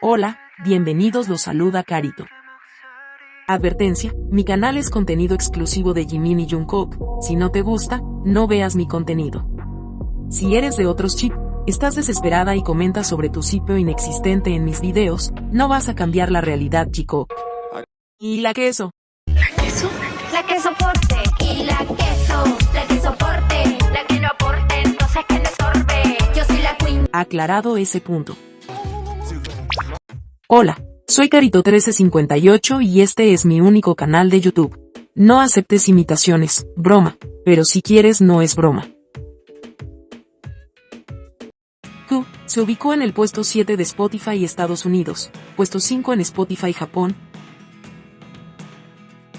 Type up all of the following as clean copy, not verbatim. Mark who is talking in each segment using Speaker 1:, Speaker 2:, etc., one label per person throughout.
Speaker 1: Hola, bienvenidos, los saluda Carito. Advertencia, mi canal es contenido exclusivo de Jimin y Jungkook, si no te gusta, no veas mi contenido. Si eres de otros chip, estás desesperada y comentas sobre tu sitio inexistente en mis videos, no vas a cambiar la realidad, chico. ¿Y la queso?
Speaker 2: ¿La queso? La que soporte. Y la que soporte. La que no aporte, entonces que le sorbe. Yo soy la queen.
Speaker 1: Aclarado ese punto. Hola, soy Carito1358 y este es mi único canal de YouTube. No aceptes imitaciones, broma, pero si quieres no es broma. Q se ubicó en el puesto 7 de Spotify Estados Unidos, puesto 5 en Spotify Japón,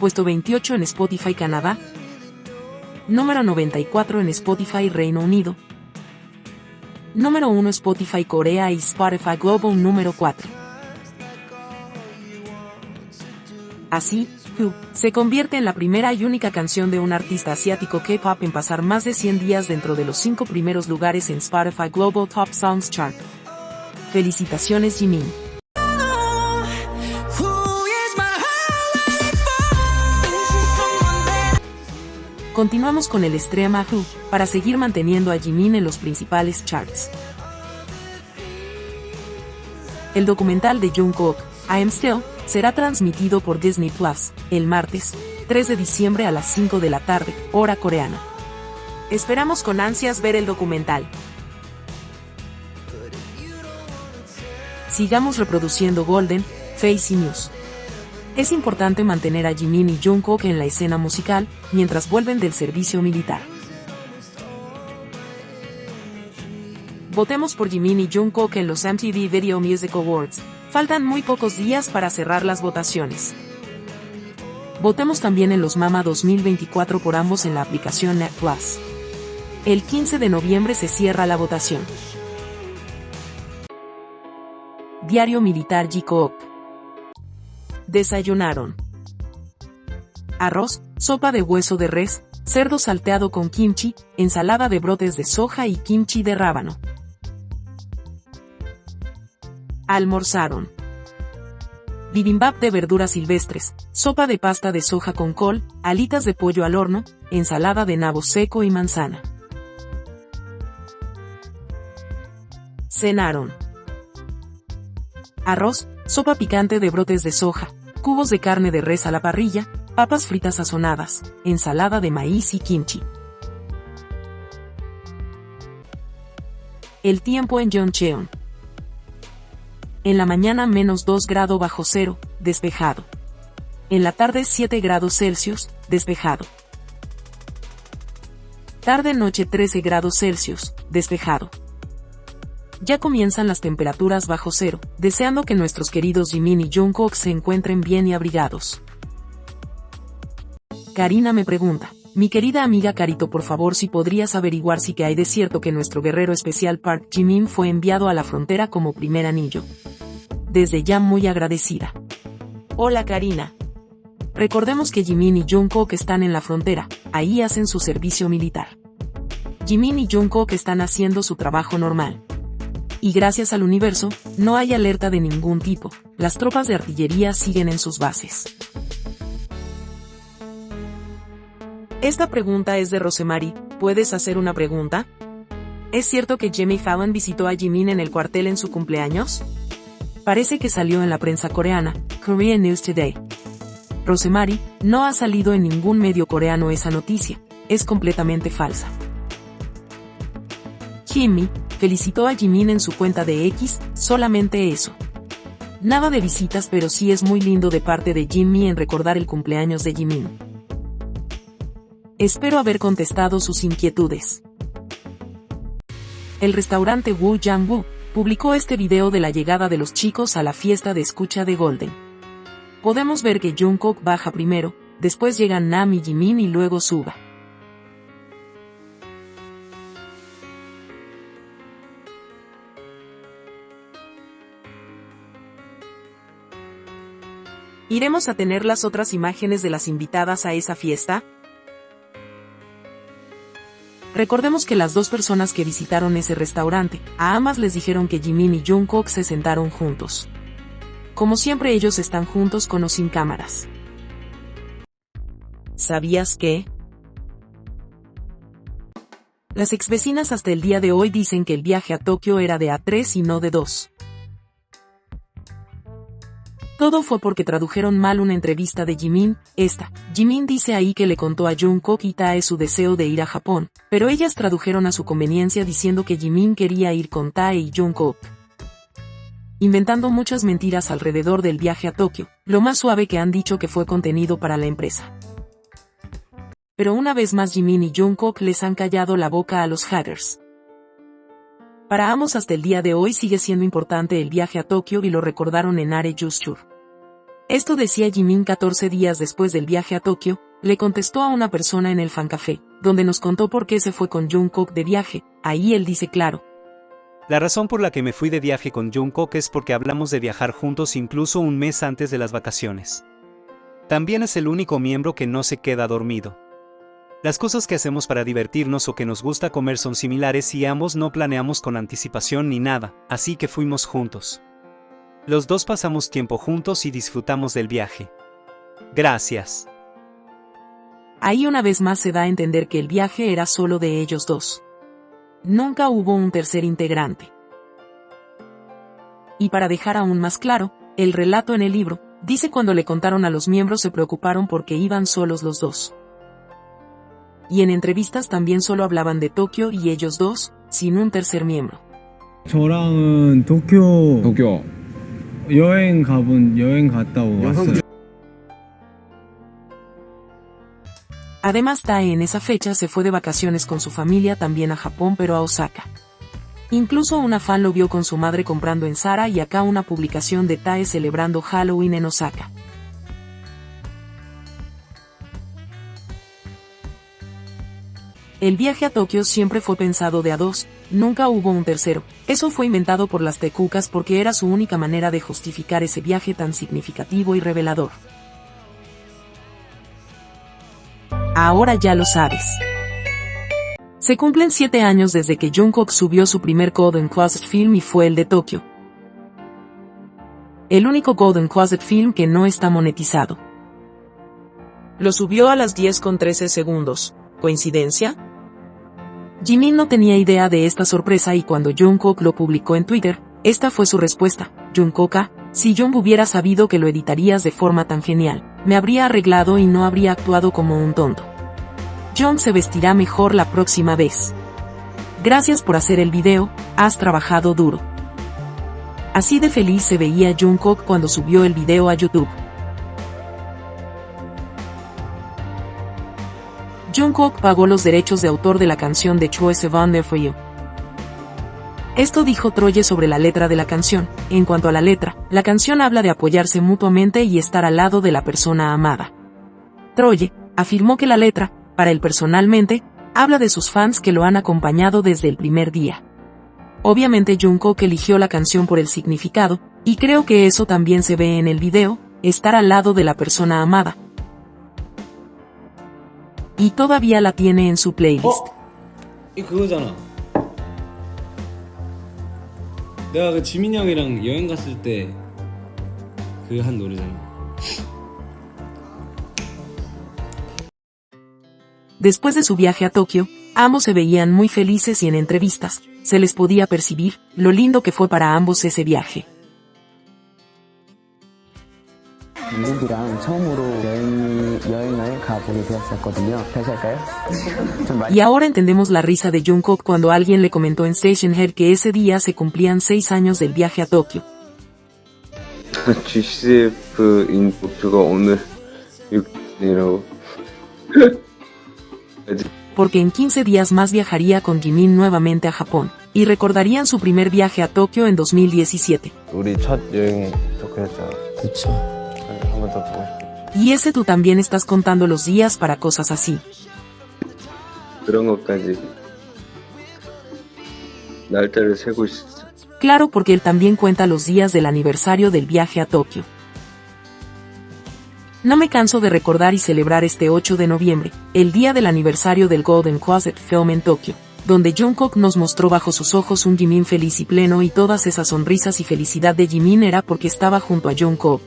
Speaker 1: puesto 28 en Spotify Canadá, número 94 en Spotify Reino Unido, número 1 Spotify Corea y Spotify Global número 4. Así, Q se convierte en la primera y única canción de un artista asiático K-pop en pasar más de 100 días dentro de los 5 primeros lugares en Spotify Global Top Songs Chart. Felicitaciones, Jimin. Continuamos con el Extrema Who, para seguir manteniendo a Jimin en los principales charts. El documental de Jungkook, I Am Still, será transmitido por Disney Plus, el martes, 3 de diciembre a las 5 de la tarde, hora coreana. Esperamos con ansias ver el documental. Sigamos reproduciendo Golden Face News. Es importante mantener a Jimin y Jungkook en la escena musical, mientras vuelven del servicio militar. Votemos por Jimin y Jungkook en los MTV Video Music Awards. Faltan muy pocos días para cerrar las votaciones. Votemos también en los MAMA 2024 por ambos en la aplicación Net Plus. El 15 de noviembre se cierra la votación. Diario Militar Jikook. Desayunaron arroz, sopa de hueso de res, cerdo salteado con kimchi, ensalada de brotes de soja y kimchi de rábano. Almorzaron bibimbap de verduras silvestres, sopa de pasta de soja con col, alitas de pollo al horno, ensalada de nabo seco y manzana. Cenaron arroz, sopa picante de brotes de soja, cubos de carne de res a la parrilla, papas fritas sazonadas, ensalada de maíz y kimchi. El tiempo en Yeoncheon. En la mañana -2 grados bajo cero, despejado. En la tarde 7 grados Celsius, despejado. Tarde-noche 13 grados Celsius, despejado. Ya comienzan las temperaturas bajo cero, deseando que nuestros queridos Jimin y Jungkook se encuentren bien y abrigados. Karina me pregunta, mi querida amiga Carito, por favor, si podrías averiguar si que hay de cierto que nuestro guerrero especial Park Jimin fue enviado a la frontera como primer anillo. Desde ya muy agradecida. Hola Karina. Recordemos que Jimin y Jungkook están en la frontera, ahí hacen su servicio militar. Jimin y Jungkook están haciendo su trabajo normal. Y gracias al universo, no hay alerta de ningún tipo, las tropas de artillería siguen en sus bases. Esta pregunta es de Rosemary, ¿puedes hacer una pregunta? ¿Es cierto que Jimmy Fallon visitó a Jimin en el cuartel en su cumpleaños? Parece que salió en la prensa coreana, Korean News Today. Rosemary, no ha salido en ningún medio coreano esa noticia, es completamente falsa. Jimmy felicitó a Jimin en su cuenta de X, solamente eso. Nada de visitas, pero sí es muy lindo de parte de Jimmy en recordar el cumpleaños de Jimin. Espero haber contestado sus inquietudes. El restaurante Woo Jang Woo publicó este video de la llegada de los chicos a la fiesta de escucha de Golden. Podemos ver que Jungkook baja primero, después llegan Nam y Jimin y luego Suga. ¿Iremos a tener las otras imágenes de las invitadas a esa fiesta? Recordemos que las dos personas que visitaron ese restaurante, a ambas les dijeron que Jimin y Jungkook se sentaron juntos. Como siempre ellos están juntos con o sin cámaras. ¿Sabías que? Las exvecinas hasta el día de hoy dicen que el viaje a Tokio era de A3 y no de 2. Todo fue porque tradujeron mal una entrevista de Jimin. Jimin dice ahí que le contó a Jungkook y Tae su deseo de ir a Japón, pero ellas tradujeron a su conveniencia diciendo que Jimin quería ir con Tae y Jungkook, inventando muchas mentiras alrededor del viaje a Tokio. Lo más suave que han dicho que fue contenido para la empresa. Pero una vez más Jimin y Jungkook les han callado la boca a los haters. Para ambos hasta el día de hoy sigue siendo importante el viaje a Tokio y lo recordaron en Are You Sure. Esto decía Jimin 14 días después del viaje a Tokio, le contestó a una persona en el fancafé, donde nos contó por qué se fue con Jungkook de viaje. Ahí él dice claro.
Speaker 3: La razón por la que me fui de viaje con Jungkook es porque hablamos de viajar juntos incluso un mes antes de las vacaciones. También es el único miembro que no se queda dormido. Las cosas que hacemos para divertirnos o que nos gusta comer son similares y ambos no planeamos con anticipación ni nada, así que fuimos juntos. Los dos pasamos tiempo juntos y disfrutamos del viaje. Gracias.
Speaker 1: Ahí una vez más se da a entender que el viaje era solo de ellos dos. Nunca hubo un tercer integrante. Y para dejar aún más claro, el relato en el libro, dice cuando le contaron a los miembros se preocuparon porque iban solos los dos. Y en entrevistas también solo hablaban de Tokio y ellos dos, sin un tercer miembro.
Speaker 4: 저랑은 도쿄 여행 갔다 왔어요.
Speaker 1: Además Tae en esa fecha se fue de vacaciones con su familia también a Japón pero a Osaka. Incluso una fan lo vio con su madre comprando en Zara y acá una publicación de Tae celebrando Halloween en Osaka. El viaje a Tokio siempre fue pensado de a dos, nunca hubo un tercero. Eso fue inventado por las tecucas porque era su única manera de justificar ese viaje tan significativo y revelador. Ahora ya lo sabes. Se cumplen 7 años desde que Jungkook subió su primer Golden Closet Film y fue el de Tokio. El único Golden Closet Film que no está monetizado. Lo subió a las 10:13 segundos. ¿Coincidencia? Jimin no tenía idea de esta sorpresa y cuando Jungkook lo publicó en Twitter, esta fue su respuesta. Jungkook, si Jung hubiera sabido que lo editarías de forma tan genial, me habría arreglado y no habría actuado como un tonto. Jung se vestirá mejor la próxima vez. Gracias por hacer el video, has trabajado duro. Así de feliz se veía Jungkook cuando subió el video a YouTube. Jungkook pagó los derechos de autor de la canción de Choi Siwon For You. Esto dijo Troye sobre la letra de la canción. En cuanto a la letra, la canción habla de apoyarse mutuamente y estar al lado de la persona amada. Troye afirmó que la letra, para él personalmente, habla de sus fans que lo han acompañado desde el primer día. Obviamente Jungkook eligió la canción por el significado, y creo que eso también se ve en el video, estar al lado de la persona amada. Y todavía la tiene en su playlist.
Speaker 4: 이거 그거잖아. 내가 그 지민 형이랑 여행 갔을 때 그 한 노래잖아.
Speaker 1: Después de su viaje a Tokio, ambos se veían muy felices y en entrevistas, se les podía percibir lo lindo que fue para ambos ese viaje.
Speaker 5: 민국이랑 처음으로 여행을 가보게 되었었거든요. 다시 할까요?
Speaker 1: Y ahora entendemos la risa de Jungkook cuando alguien le comentó en Station Head que ese día se cumplían 6 años del viaje a Tokio.
Speaker 6: GCF인 목표가 오늘 6일이라고.
Speaker 1: Porque en 15 días más viajaría con Jimin nuevamente a Japón, y recordarían su primer viaje a Tokio en 2017.
Speaker 6: 우리 첫 여행 도쿄였잖아.
Speaker 5: 그쵸.
Speaker 6: 한 번 더 보고 싶어.
Speaker 1: Y ese tú también estás contando los días para cosas así.
Speaker 6: 그런 것까지 날짜를 세고 있었어.
Speaker 1: Claro, porque él también cuenta los días del aniversario del viaje a Tokio. No me canso de recordar y celebrar este 8 de noviembre, el día del aniversario del Golden Closet Film en Tokio, donde Jungkook nos mostró bajo sus ojos un Jimin feliz y pleno, y todas esas sonrisas y felicidad de Jimin era porque estaba junto a Jungkook.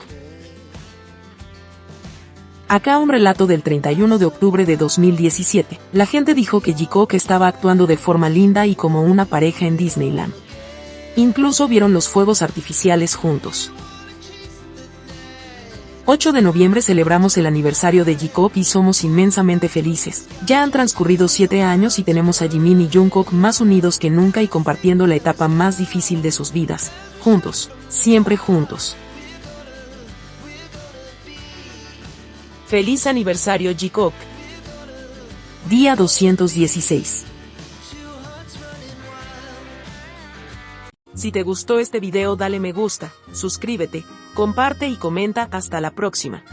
Speaker 1: Acá un relato del 31 de octubre de 2017. La gente dijo que Jungkook estaba actuando de forma linda y como una pareja en Disneyland. Incluso vieron los fuegos artificiales juntos. 8 de noviembre celebramos el aniversario de Jungkook y somos inmensamente felices. Ya han transcurrido 7 años y tenemos a Jimin y Jungkook más unidos que nunca y compartiendo la etapa más difícil de sus vidas. Juntos, siempre juntos. Feliz aniversario Jungkook. Día 216. Si te gustó este video dale me gusta, suscríbete, comparte y comenta. Hasta la próxima.